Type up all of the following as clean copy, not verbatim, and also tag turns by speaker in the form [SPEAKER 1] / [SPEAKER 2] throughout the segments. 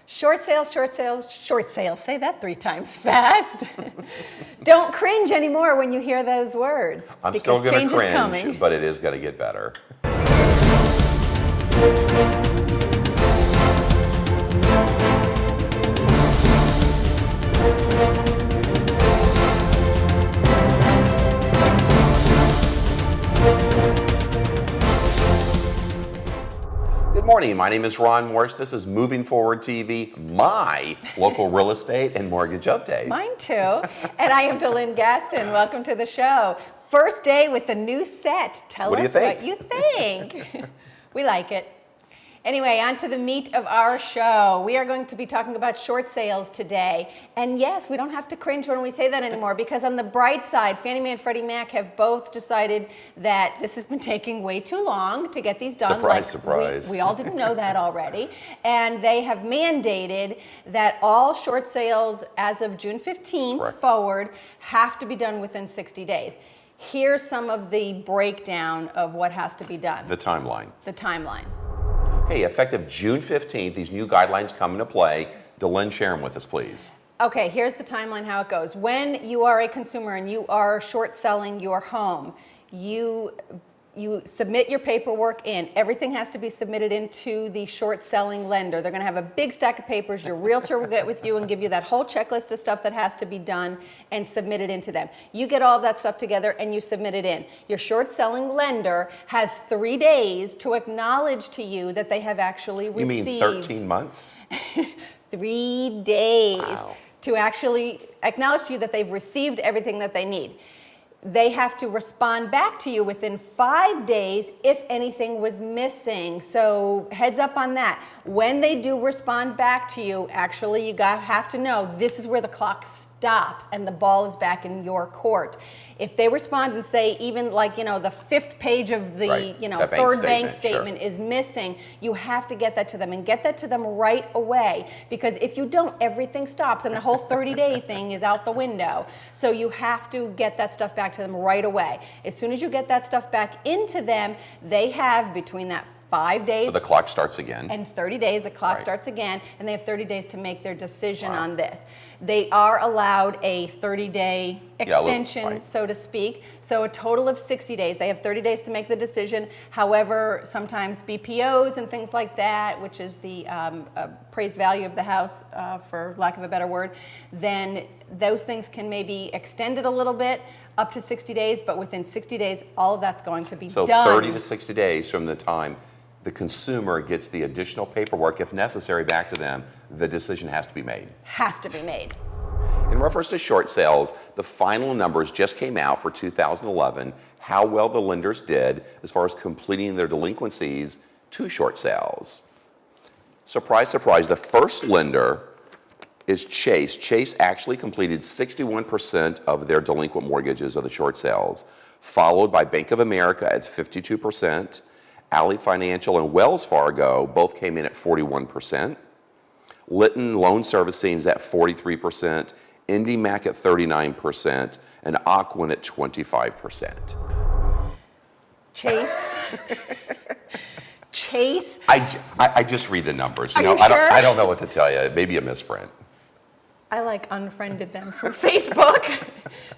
[SPEAKER 1] Short sales, short sales, short sales. Say that 3 times fast. Don't cringe anymore when you hear those words.
[SPEAKER 2] I'm still going to
[SPEAKER 1] coming.
[SPEAKER 2] cringe, but it is going to get better. Good morning. My name is Ron Morse. This is Moving Forward TV, my local real estate and mortgage update.
[SPEAKER 1] Mine too. And I am Delynn Gaston. Welcome to the show. First day with the new set. Tell us what you think. We like it. Anyway, on to the meat of our show. We are going to be talking about short sales today. And yes, we don't have to cringe when we say that anymore, because on the bright side, Fannie Mae and Freddie Mac have both decided that this has been taking way too long to get these done.
[SPEAKER 2] Surprise, surprise.
[SPEAKER 1] We all didn't know that already. And they have mandated that all short sales as of June 15th forward have to be done within 60 days. Here's some of the breakdown of what has to be done.
[SPEAKER 2] The timeline.
[SPEAKER 1] The timeline.
[SPEAKER 2] Hey, effective June 15th, these new guidelines come into play. Delynn, share them with us, please.
[SPEAKER 1] Okay, here's the timeline, how it goes. When you are a consumer and you are short selling your home, you submit your paperwork in. Everything has to be submitted into the short selling lender. They're going to have a big stack of papers. Your realtor will get with you and give you that whole checklist of stuff that has to be done and submit it into them. You get all of that stuff together and you submit it in. Your short selling lender has 3 days to acknowledge to you that they have actually received.
[SPEAKER 2] You mean 13 months?
[SPEAKER 1] 3 days.
[SPEAKER 2] Wow.
[SPEAKER 1] To actually acknowledge to you that they've received everything that they need. They have to respond back to you within 5 days if anything was missing. So heads up on that. When they do respond back to you, actually have to know this is where the clock stops and the ball is back in your court. If they respond and say even the 5th page of the third bank statement is missing, you have to get that to them and get that to them right away, because if you don't, everything stops and the whole 30-day thing is out the window. So you have to get that stuff back to them right away. As soon as you get that stuff back into them, they have between that 5 days.
[SPEAKER 2] So the clock starts again.
[SPEAKER 1] And 30 days, the clock starts again, and they have 30 days to make their decision on this. They are allowed a 30-day extension, so to speak. So a total of 60 days. They have 30 days to make the decision. However, sometimes BPOs and things like that, which is the appraised value of the house, for lack of a better word, then those things can maybe extend it a little bit, up to 60 days, but within 60 days, all of that's going to be done.
[SPEAKER 2] So 30 to 60 days from the time the consumer gets the additional paperwork, if necessary, back to them, the decision has to be made.
[SPEAKER 1] Has to be made.
[SPEAKER 2] In reference to short sales, the final numbers just came out for 2011, how well the lenders did as far as completing their delinquencies to short sales. Surprise, surprise, the first lender is Chase. Chase actually completed 61% of their delinquent mortgages of the short sales, followed by Bank of America at 52%, Ally Financial and Wells Fargo both came in at 41%, Litton Loan Servicing is at 43%, IndyMac at 39%, and Ocwen at 25%.
[SPEAKER 1] Chase?
[SPEAKER 2] I just read the numbers.
[SPEAKER 1] Are you sure?
[SPEAKER 2] I don't know what to tell you. Maybe a misprint.
[SPEAKER 1] I unfriended them from Facebook.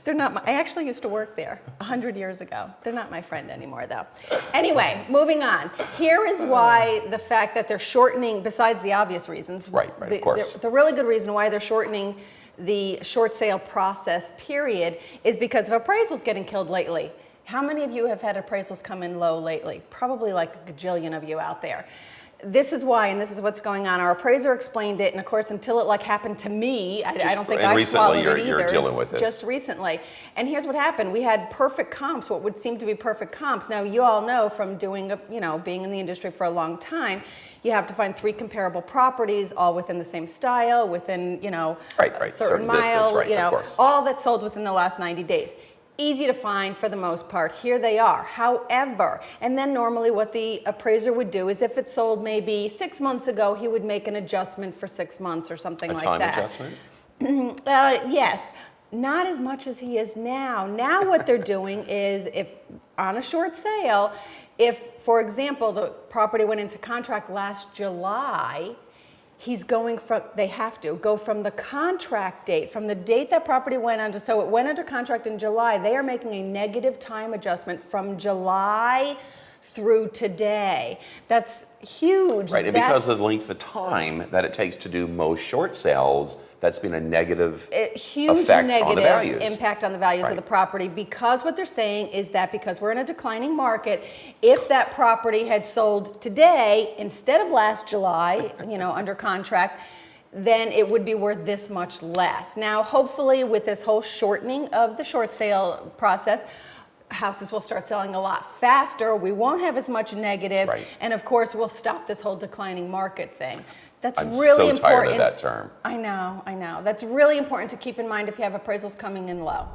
[SPEAKER 1] They're not I actually used to work there 100 years ago. They're not my friend anymore, though. Anyway, moving on. Here is why the fact that they're shortening, besides the obvious reasons.
[SPEAKER 2] Of course.
[SPEAKER 1] The really good reason why they're shortening the short sale process period is because of appraisals getting killed lately. How many of you have had appraisals come in low lately? Probably like a gajillion of you out there. This is why, and this is what's going on. Our appraiser explained it, and of course, until it happened to me, I don't think I swallowed it either.
[SPEAKER 2] You're dealing with this.
[SPEAKER 1] Just recently. And here's what happened. We had perfect comps, what would seem to be perfect comps. Now, you all know from being in the industry for a long time, you have to find 3 comparable properties, all within the same style, within, a certain mile,
[SPEAKER 2] distance,
[SPEAKER 1] all that's sold within the last 90 days. Easy to find for the most part. Here they are. However, and then normally what the appraiser would do is if it sold maybe 6 months ago, he would make an adjustment for 6 months or something like that.
[SPEAKER 2] A time adjustment?
[SPEAKER 1] Yes. Not as much as he is now. Now what they're doing is, if on a short sale, if, for example, the property went into contract last July, He's going from, they have to go from the contract date, from the date that property went under, so it went under contract in July, they are making a negative time adjustment from July through today. That's huge.
[SPEAKER 2] Right, and because of the length of time that it takes to do most short sales, that's been a negative
[SPEAKER 1] huge
[SPEAKER 2] effect
[SPEAKER 1] negative
[SPEAKER 2] on the values.
[SPEAKER 1] impact on the values of
[SPEAKER 2] Right.
[SPEAKER 1] the property, because what they're saying is that because we're in a declining market, if that property had sold today instead of last July, under contract, then it would be worth this much less. Now, hopefully with this whole shortening of the short sale process, houses will start selling a lot faster. We won't have as much negative.
[SPEAKER 2] Right.
[SPEAKER 1] And of course, we'll stop this whole declining market thing. That's
[SPEAKER 2] I'm
[SPEAKER 1] really
[SPEAKER 2] so
[SPEAKER 1] important.
[SPEAKER 2] tired of that term.
[SPEAKER 1] I know. That's really important to keep in mind if you have appraisals coming in low.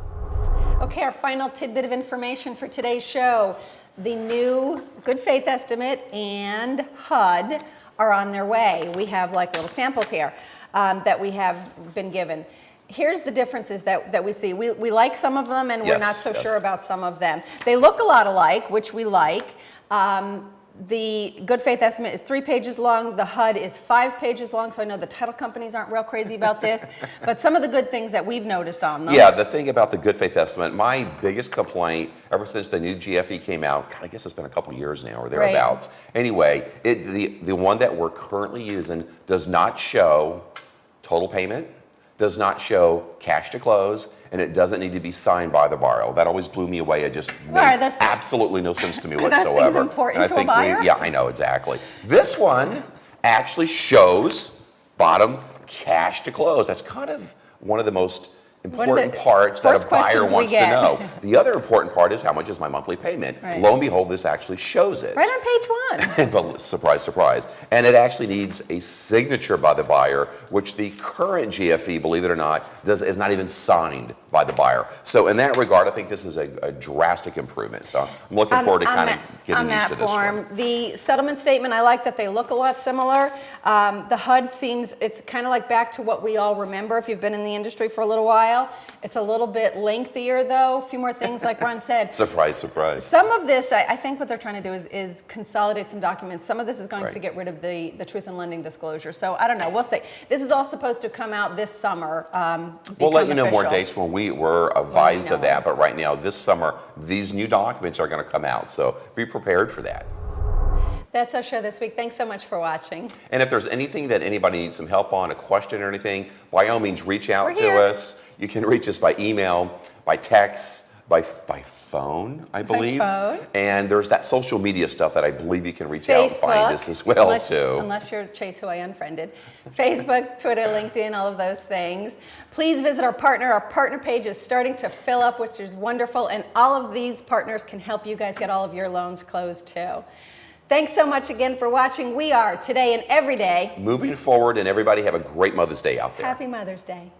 [SPEAKER 1] Okay, our final tidbit of information for today's show. The new good faith estimate and HUD are on their way. We have like little samples here that we have been given. Here's the differences that we see. We like some of them and we're not so sure about some of them. They look a lot alike, which we like. The good faith estimate is 3 pages long. The HUD is 5 pages long, so I know the title companies aren't real crazy about this, but some of the good things that we've noticed on them.
[SPEAKER 2] Yeah, the thing about the good faith estimate, my biggest complaint ever since the new GFE came out, God, I guess it's been a couple years now or thereabouts. Right. Anyway, the one that we're currently using does not show total payment, does not show cash to close, and it doesn't need to be signed by the borrower. That always blew me away. It just made absolutely no sense to me whatsoever.
[SPEAKER 1] Are those things important to a buyer?
[SPEAKER 2] Yeah, I know, exactly. This one actually shows bottom cash to close. That's kind of one of the most important parts that a buyer wants to know. The other important part is how much is my monthly payment. Right. Lo and behold, this actually shows it.
[SPEAKER 1] Right on page 1.
[SPEAKER 2] But surprise, surprise. And it actually needs a signature by the buyer, which the current GFE, believe it or not, is not even signed by the buyer. So in that regard, I think this is a drastic improvement. So I'm looking forward to kind of getting used to this one.
[SPEAKER 1] The settlement statement, I like that they look a lot similar. The HUD seems, it's kind of like back to what we all remember if you've been in the industry for a little while. It's a little bit lengthier though, a few more things like Ron said.
[SPEAKER 2] Surprise, surprise.
[SPEAKER 1] Some of this, I think what they're trying to do is consolidate some documents. Some of this is going to get rid of the truth in lending disclosure. So I don't know, we'll see. This is all supposed to come out this summer.
[SPEAKER 2] We'll let you know more dates when we were advised of that, but right now, this summer, these new documents are going to come out, so be prepared for that.
[SPEAKER 1] That's our show this week. Thanks so much for watching.
[SPEAKER 2] And if there's anything that anybody needs some help on, a question or anything, by all means, reach out to us. You can reach us by email, by text, by phone, I believe.
[SPEAKER 1] By phone.
[SPEAKER 2] And there's that social media stuff that I believe you can reach out and find us as well, too.
[SPEAKER 1] Unless you're Chase, who I unfriended. Facebook, Twitter, LinkedIn, all of those things. Please visit our partner. Our partner page is starting to fill up, which is wonderful. And all of these partners can help you guys get all of your loans closed, too. Thanks so much again for watching. We are Today and Every Day.
[SPEAKER 2] Moving forward, and everybody have a great Mother's Day out there.
[SPEAKER 1] Happy Mother's Day.